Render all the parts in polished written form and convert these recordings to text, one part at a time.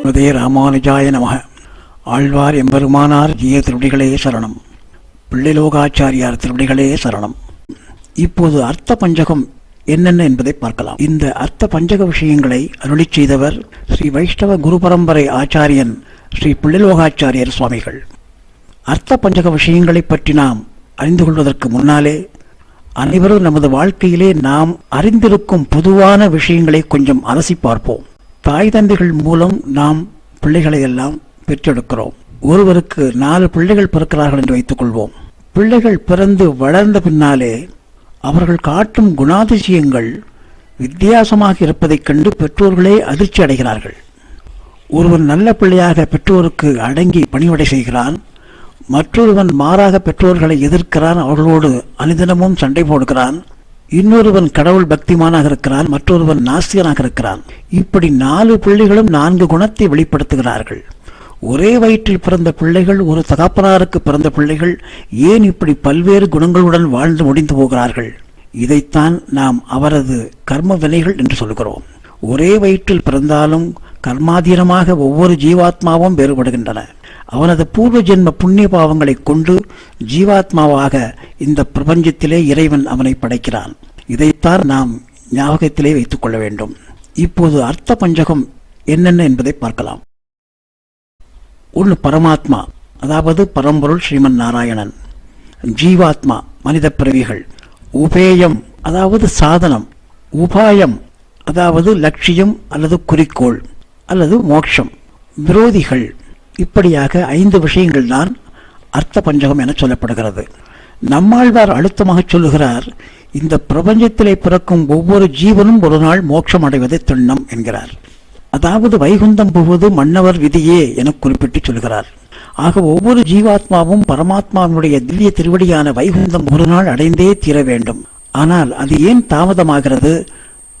ஸ்ரீமதே ராமானுஜாய நமக. ஆழ்வார் எம்பெருமானார் ஜீய திருவடிகளே சரணம். பிள்ளைலோகாச்சாரியார் திருவடிகளே சரணம். இப்போது அர்த்த பஞ்சகம் என்னென்ன என்பதை பார்க்கலாம். இந்த அர்த்த பஞ்சக விஷயங்களை அருளிச் செய்தவர் ஸ்ரீ வைஷ்ணவ குரு பரம்பரை ஆச்சாரியன் ஸ்ரீ பிள்ளைலோகாச்சாரியர் சுவாமிகள். அர்த்த பஞ்சக விஷயங்களை பற்றி நாம் அறிந்து கொள்வதற்கு முன்னாலே அனைவரும் நமது வாழ்க்கையிலே நாம் அறிந்திருக்கும் பொதுவான விஷயங்களை கொஞ்சம் அலசி பார்ப்போம். தாய் தந்தைகள் மூலம் நாம் பிள்ளைகளை எல்லாம் பெற்றெடுக்கிறோம். ஒருவருக்கு 4 பிள்ளைகள் பிறக்கிறார்கள் என்று வைத்துக் கொள்வோம். பிள்ளைகள் பிறந்து வளர்ந்த பின்னாலே அவர்கள் காட்டும் குணாதிசயங்கள் வித்தியாசமாக இருப்பதைக் கண்டு பெற்றோர்களே அதிர்ச்சி அடைகிறார்கள். ஒருவன் நல்ல பிள்ளையாக பெற்றோருக்கு அடங்கி பணிவிடை செய்கிறான். மற்றொருவன் மாறாக பெற்றோர்களை எதிர்க்கிறான், அவர்களோடு அனுதினமும் சண்டை போடுகிறான். இன்னொருவன் கடவுள் பக்திமானாக இருக்கிறான், மற்றொருவன் நாஸ்திகனாக இருக்கிறான். இப்படி 4 பிள்ளைகளும் 4 குணத்தை வெளிப்படுத்துகிறார்கள். ஒரே வயிற்றில் பிறந்த பிள்ளைகள், ஒரு தகப்பனாருக்கு பிறந்த பிள்ளைகள் ஏன் இப்படி பல்வேறு குணங்களுடன் வாழ்ந்து முடிந்து போகிறார்கள்? இதைத்தான் நாம் அவரது கர்ம வினைகள் என்று சொல்கிறோம். ஒரே வயிற்றில் பிறந்தாலும் கர்மாதீனமாக ஒவ்வொரு ஜீவாத்மாவும் வேறுபடுகின்றன. அவனது பூர்வ ஜென்ம புண்ணிய பாவங்களை கொண்டு ஜீவாத்மாவாக இந்த பிரபஞ்சத்திலே இறைவன் அவனை படைக்கிறான். இதைத்தான் நாம் ஞாபகத்திலே வைத்துக் கொள்ள வேண்டும். இப்போது அர்த்த பஞ்சகம் என்னென்ன என்பதை பார்க்கலாம். ஒன்று பரமாத்மா, அதாவது பரம்பொருள் ஸ்ரீமன் நாராயணன். ஜீவாத்மா, மனித பிறவிகள். உபேயம், அதாவது சாதனம். உபாயம், அதாவது லட்சியம் அல்லது குறிக்கோள் அல்லது மோட்சம். விரோதிகள். இப்படியாக 5 விஷயங்கள் தான் அர்த்த பஞ்சகம் என சொல்லப்படுகிறது. நம்மாழ்வார் அழுத்தமாக சொல்லுகிறார், இந்த பிரபஞ்சத்திலே பிறக்கும் ஒவ்வொரு ஜீவனும் ஒரு நாள் மோட்சம் அடைவதை திண்ணம் என்கிறார். அதாவது வைகுந்தம் புகுவது மன்னவர் விதியே என குறிப்பிட்டு சொல்கிறார். ஆக ஒவ்வொரு ஜீவாத்மாவும் பரமாத்மாவினுடைய திவ்ய திருவடியான வைகுந்தம் ஒரு நாள் அடைந்தே தீர வேண்டும். ஆனால் அது ஏன் தாமதமாகிறது?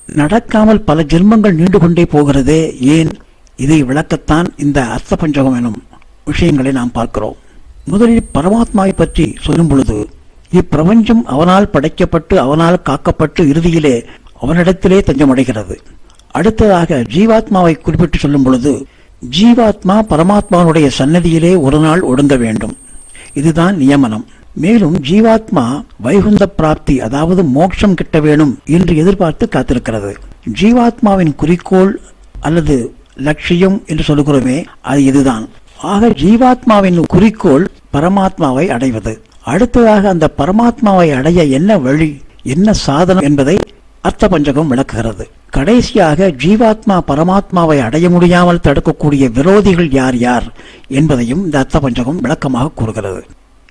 நடக்காமல் பல ஜென்மங்கள் நீண்டு கொண்டே போகிறதே ஏன்? இதை விளக்கத்தான் இந்த அர்த்த பஞ்சகம் எனும் விஷயங்களை நாம் பார்க்கிறோம். முதலில் பரமாத்மாவை பற்றி சொல்லும் பொழுது, இப்பிரபஞ்சம் அவனால் படைக்கப்பட்டு அவனால் காக்கப்பட்டு இறுதியிலே அவனிடத்திலே தஞ்சமடைகிறது. அடுத்ததாக ஜீவாத்மாவை குறிப்பிட்டு சொல்லும் பொழுது, ஜீவாத்மா பரமாத்மாவுடைய சன்னதியிலே ஒரு நாள் ஒடுங்க வேண்டும். இதுதான் நியமனம். மேலும் ஜீவாத்மா வைகுந்த பிராப்தி, அதாவது மோட்சம் கிட்ட வேணும் என்று எதிர்பார்த்து காத்திருக்கிறது. ஜீவாத்மாவின் குறிக்கோள் அல்லது லட்சியம் என்று சொல்லுகிறோமே, அது இதுதான். ஆக ஜீவாத்மாவின் குறிக்கோள் பரமாத்மாவை அடைவது. அடுத்ததாக அந்த பரமாத்மாவை அடைய என்ன வழி, என்ன சாதனம் என்பதை அர்த்த பஞ்சகம் விளக்குகிறது. கடைசியாக ஜீவாத்மா பரமாத்மாவை அடைய முடியாமல் தடுக்கக்கூடிய விரோதிகள் யார் யார் என்பதையும் இந்த அர்த்த பஞ்சகம் விளக்கமாக கூறுகிறது.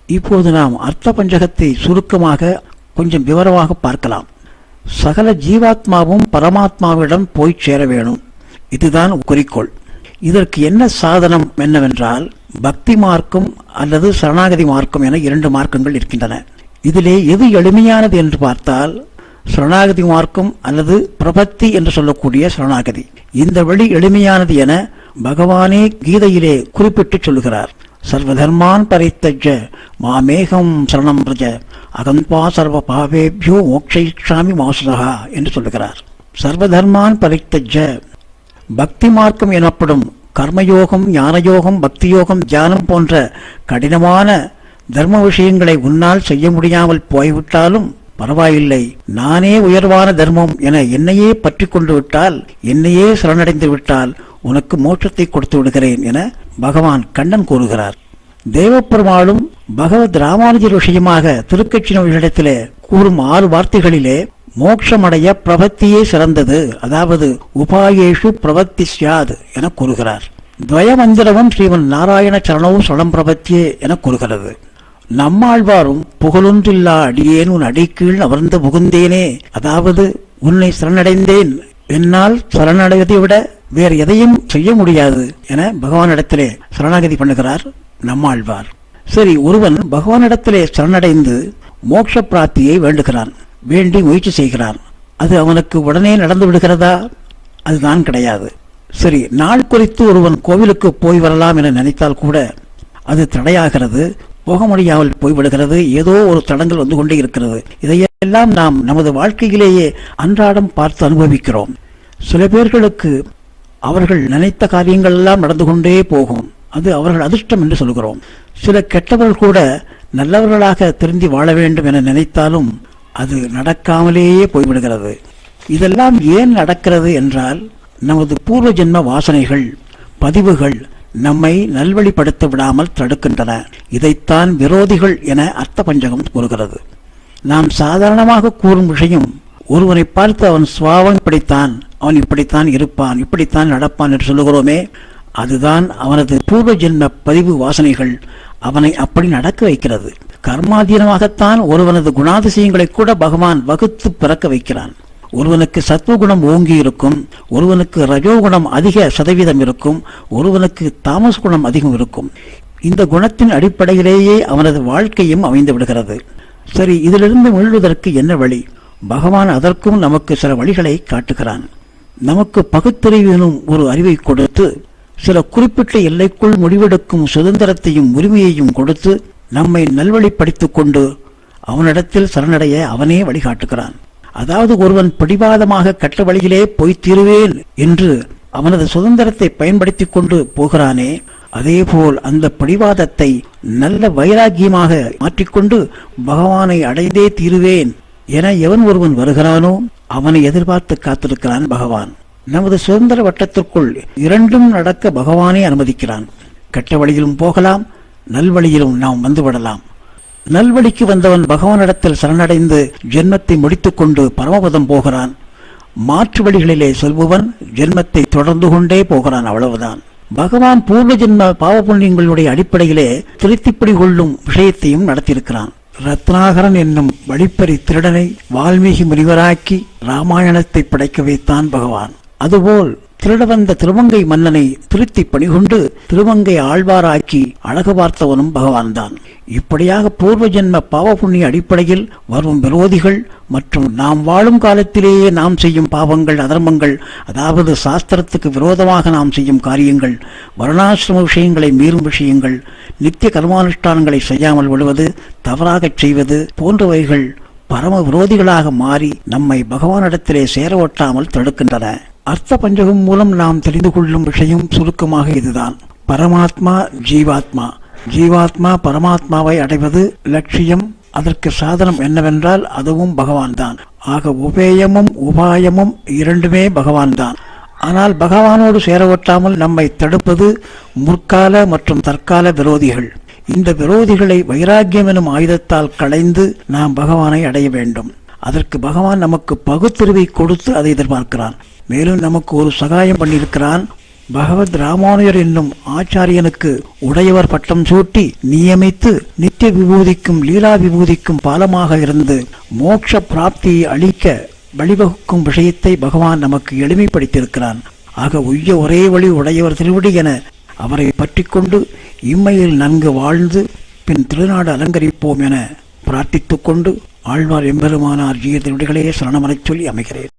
இப்போது நாம் அர்த்த பஞ்சகத்தை சுருக்கமாக கொஞ்சம் விவரமாக பார்க்கலாம். சகல ஜீவாத்மாவும் பரமாத்மாவிடம் போய் சேர வேணும், இதுதான் குறிக்கோள். இதற்கு என்ன சாதனம் என்னவென்றால், பக்தி மார்க்கம் அல்லது சரணாகதி மார்க்கம் என 2 மார்க்கங்கள் இருக்கின்றன. இதிலே எது எளிமையானது என்று பார்த்தால் சரணாகதி மார்க்கம் அல்லது பிரபத்தி என்று சொல்லக்கூடிய சரணாகதி. இந்த வழி எளிமையானது என பகவானே கீதையிலே குறிப்பிட்டு சொல்லுகிறார். சர்வதர்மான் பரித்தஜ்ஜ மாமேகம் சரணம் பிரஜ அகம்பா சர்வ பாவேபியோ மோக்ஷயிஷ்யாமி மாசுதா என்று சொல்லுகிறார். சர்வதர்மான் பரித்தஜ்ஜ, பக்தி மார்க்கம் எனப்படும் கர்மயோகம், ஞானயோகம், பக்தி யோகம், தியானம் போன்ற கடினமான தர்ம விஷயங்களை உன்னால் செய்ய முடியாமல் போய்விட்டாலும் பரவாயில்லை, நானே உயர்வான தர்மம் என என்னையே பற்றி கொண்டு விட்டால், என்னையே சரணடைந்து விட்டால் உனக்கு மோட்சத்தை கொடுத்து விடுகிறேன் என பகவான் கண்ணன் கூறுகிறார். தேவப்பெருமாளும் பகவத் ராமானுஜர் விஷயமாக திருக்கட்சி நூலிடத்திலே கூறும் 6 வார்த்தைகளிலே மோட்சமடைய பிரபத்தியே சிறந்தது, அதாவது உபாயேஷு பிரபத்தி சியாது என கூறுகிறார். துவயமந்திரமும் ஸ்ரீமன் நாராயண சரணவும் சரணம் பிரபத்தியே என கூறுகிறது. நம்மாழ்வாரும் புகழொன்றில்லா அடியேன் உன் அடிக்கீழ் அமர்ந்து புகுந்தேனே, அதாவது உன்னை சரணடைந்தேன், என்னால் சரணடைவதை விட வேறு எதையும் செய்ய முடியாது என பகவானிடத்திலே சரணாகதி பண்ணுகிறார் நம்மாழ்வார். சரி, ஒருவன் பகவானிடத்திலே சரணடைந்து மோட்ச பிராப்தியை வேண்டுகிறான், வேண்டி முயற்சி செய்கிறான். அது அவனுக்கு உடனே நடந்து விடுகிறதா? அதுதான் கிடையாது. சரி, நாள் குறித்து ஒருவன் கோவிலுக்கு போய் வரலாம் என நினைத்தால் கூட அது தடையாகிறது, போக முடியாமல் போய்விடுகிறது. ஏதோ ஒரு தடங்கள் வந்து கொண்டே இருக்கிறது. இதையெல்லாம் நாம் நமது வாழ்க்கையிலேயே அன்றாடம் பார்த்து அனுபவிக்கிறோம். சில பேர்களுக்கு அவர்கள் நினைத்த காரியங்கள் எல்லாம் நடந்து கொண்டே போகும். அது அவர்கள் அதிர்ஷ்டம் என்று சொல்கிறோம். சில கெட்டவர்கள் கூட நல்லவர்களாக திருந்தி வாழ வேண்டும் என நினைத்தாலும் அது நடக்காமலேயே போய்விடுகிறது. இதெல்லாம் ஏன் நடக்கிறது என்றால், நமது பூர்வ ஜென்ம வாசனைகள், பதிவுகள் நம்மை நல்வழிப்படுத்த விடாமல் தடுக்கின்றன. இதைத்தான் விரோதிகள் என அர்த்த பஞ்சகம் கூறுகிறது. நாம் சாதாரணமாக கூறும் விஷயம், ஒருவனை பார்த்து அவன் சுவாவம் இப்படித்தான், அவன் இப்படித்தான் இருப்பான், இப்படித்தான் நடப்பான் என்று சொல்லுகிறோமே, அதுதான் அவனது பூர்வ ஜென்ம பதிவு வாசனைகள் அவனை அப்படி நடக்க வைக்கிறது. கர்மாதீனமாகத்தான் ஒருவனது குணாதிசயங்களை கூட பகவான் வகுத்து பிறக்க வைக்கிறான். ஒருவனுக்கு சத்துவகுணம் ஓங்கி இருக்கும், ஒருவனுக்கு ரஜோகுணம் அதிக சதவீதம் இருக்கும், ஒருவனுக்கு தாமச குணம் அதிகம் இருக்கும். இந்த குணத்தின் அடிப்படையிலேயே அவனது வாழ்க்கையும் அமைந்து விடுகிறது. சரி, இதிலிருந்து மீள்வதற்கு என்ன வழி? பகவான் அதற்கும் நமக்கு சில வழிகளை காட்டுகிறான். நமக்கு பகுத்தறிவு எனும் ஒரு அறிவை கொடுத்து, சில குறிப்பிட்ட எல்லைக்குள் முடிவெடுக்கும் சுதந்திரத்தையும் உரிமையையும் கொடுத்து நம்மை நல்வழிப்படுத்திக் கொண்டு அவனிடத்தில் சரணடைய அவனே வழிகாட்டுகிறான். அதாவது, ஒருவன் பிடிவாதமாக கட்ட வழியிலே போய் தீருவேன் என்று அவனது சுதந்திரத்தை பயன்படுத்தி கொண்டு போகிறானே, அதேபோல் அந்த பிடிவாதத்தை நல்ல வைராக்கியமாக மாற்றிக்கொண்டு பகவானை அடைந்தே தீருவேன் என எவன் ஒருவன் வருகிறானோ அவனை எதிர்பார்த்து காத்திருக்கிறான் பகவான். நமது சுதந்திர வட்டத்திற்குள் இரண்டும் நடக்க பகவானே அனுமதிக்கிறான். கெட்ட வழியிலும் போகலாம், நல்வழியிலும் நாம் வந்துவிடலாம். நல்வழிக்கு வந்தவன் பகவானிடத்தில் சரணடைந்து ஜென்மத்தை முடித்துக் கொண்டு பரமபதம் போகிறான். மாற்று வழிகளிலே செல்பவன் ஜென்மத்தை தொடர்ந்து கொண்டே போகிறான். அவ்வளவுதான். பகவான் பூர்வ ஜென்ம பாவ புண்ணியங்களுடைய அடிப்படையிலே திருத்திப்படி கொள்ளும் விஷயத்தையும் நடத்தியிருக்கிறான். ரத்னாகரன் என்னும் வழிப்பறி திருடனை வால்மீகி முனிவராக்கி ராமாயணத்தை படைக்க வைத்தான் பகவான். அதுபோல் திருட வந்த திருமங்கை மன்னனை திருத்தி பணிகொண்டு திருமங்கை ஆழ்வாராக்கி அழகு பார்த்தவனும் பகவான் தான். இப்படியாக பூர்வ ஜென்ம பாவ புண்ணிய அடிப்படையில் வரும் விரோதிகள் மற்றும் நாம் வாழும் காலத்திலேயே நாம் செய்யும் பாவங்கள், அதர்மங்கள், அதாவது சாஸ்திரத்துக்கு விரோதமாக நாம் செய்யும் காரியங்கள், வருணாசிரம விஷயங்களை மீறும் விஷயங்கள், நித்திய கர்மானுஷ்டானங்களை செய்யாமல் விடுவது, தவறாகச் செய்வது போன்றவைகள் பரம விரோதிகளாக மாறி நம்மை பகவானிடத்திலே சேர ஒட்டாமல் தடுக்கின்றன. அர்த்த பஞ்சகம் மூலம் நாம் தெரிந்து கொள்ளும் விஷயம் சுருக்கமாக இதுதான். பரமாத்மா, ஜீவாத்மா. ஜீவாத்மா பரமாத்மாவை அடைவது லட்சியம். அதற்கு சாதனம் என்னவென்றால் அதுவும் பகவான் தான். ஆக உபேயமும் உபாயமும் இரண்டுமே பகவான் தான். ஆனால் பகவானோடு சேர ஒட்டாமல் நம்மை தடுப்பது முற்கால மற்றும் தற்கால விரோதிகள். இந்த விரோதிகளை வைராக்கியம் எனும் ஆயுதத்தால் களைந்து நாம் பகவானை அடைய வேண்டும். அதற்கு பகவான் நமக்கு பகுத்தறிவை கொடுத்து அதை எதிர்பார்க்கிறான். மேலும் நமக்கு ஒரு சகாயம் பண்ணியிருக்கிறான். பகவத் ராமானுஜர் என்னும் ஆச்சாரியனுக்கு உடையவர் பட்டம் சூட்டி நியமித்து நித்திய விபூதிக்கும் லீலா விபூதிக்கும் பாலமாக இருந்து மோட்ச பிராப்தியை அளிக்க வழிவகுக்கும் விஷயத்தை பகவான் நமக்கு எளிமைப்படுத்தியிருக்கிறான். ஆக உய்ய ஒரே வழி உடையவர் திருவடி என அவரை பற்றி கொண்டு இம்மையில் நன்கு வாழ்ந்து பின் திருநாடு அலங்கரிப்போம் என பிரார்த்தித்துக் கொண்டு ஆழ்வார் எம்பெருமானார் ஜீய திருவடிகளே சரணமனச் சொல்லி அமைகிறேன்.